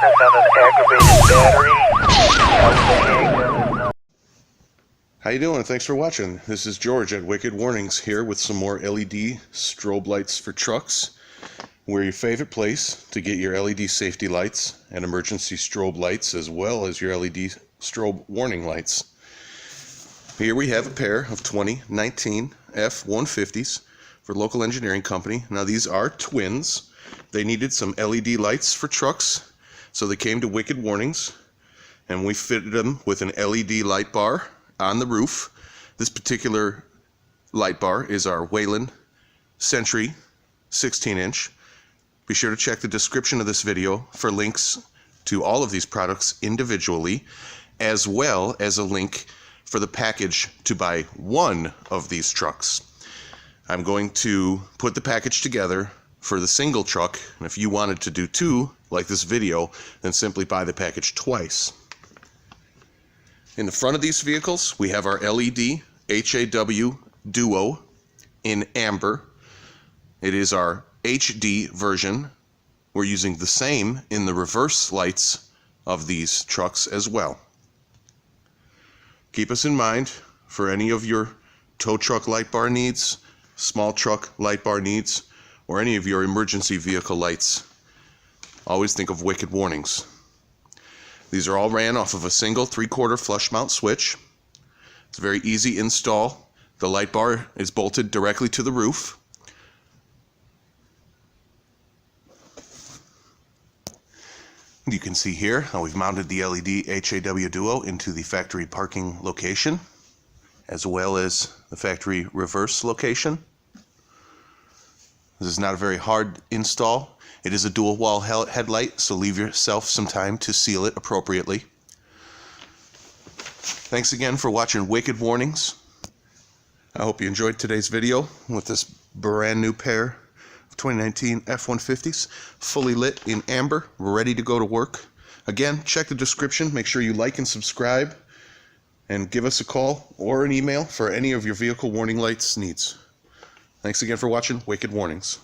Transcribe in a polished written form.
brightness on an aggravated battery. How you doing? Thanks for watching. This is George at Wicked Warnings here with some more LED strobe lights for trucks. We're your favorite place to get your LED safety lights and emergency strobe lights, as well as your LED strobe warning lights. Here we have a pair of 2019 F-150s for local engineering company. Now these are twins. They needed some LED lights for trucks, so they came to Wicked Warnings, and we fitted them with an LED light bar on the roof. This particular light bar is our Whelen Century 16-inch. Be sure to check the description of this video for links to all of these products individually, as well as a link for the package to buy one of these trucks. I'm going to put the package together for the single truck, and if you wanted to do two, like this video, then simply buy the package twice. In the front of these vehicles, we have our LED HAW Duo in amber. It is our HD version. We're using the same in the reverse lights of these trucks as well. Keep us in mind for any of your tow truck light bar needs, small truck light bar needs, or any of your emergency vehicle lights. Always think of Wicked Warnings. These are all ran off of a single 3/4 flush mount switch. It's a very easy install. The light bar is bolted directly to the roof. You can see here how we've mounted the LED HAW Duo into the factory parking location, as well as the factory reverse location. This is not a very hard install. It is a dual wall headlight, so leave yourself some time to seal it appropriately. Thanks again for watching Wicked Warnings. I hope you enjoyed today's video with this brand new pair of 2019 F-150s, fully lit in amber, ready to go to work. Again, check the description. Make sure you like and subscribe, and give us a call or an email for any of your vehicle warning lights needs. Thanks again for watching Wicked Warnings.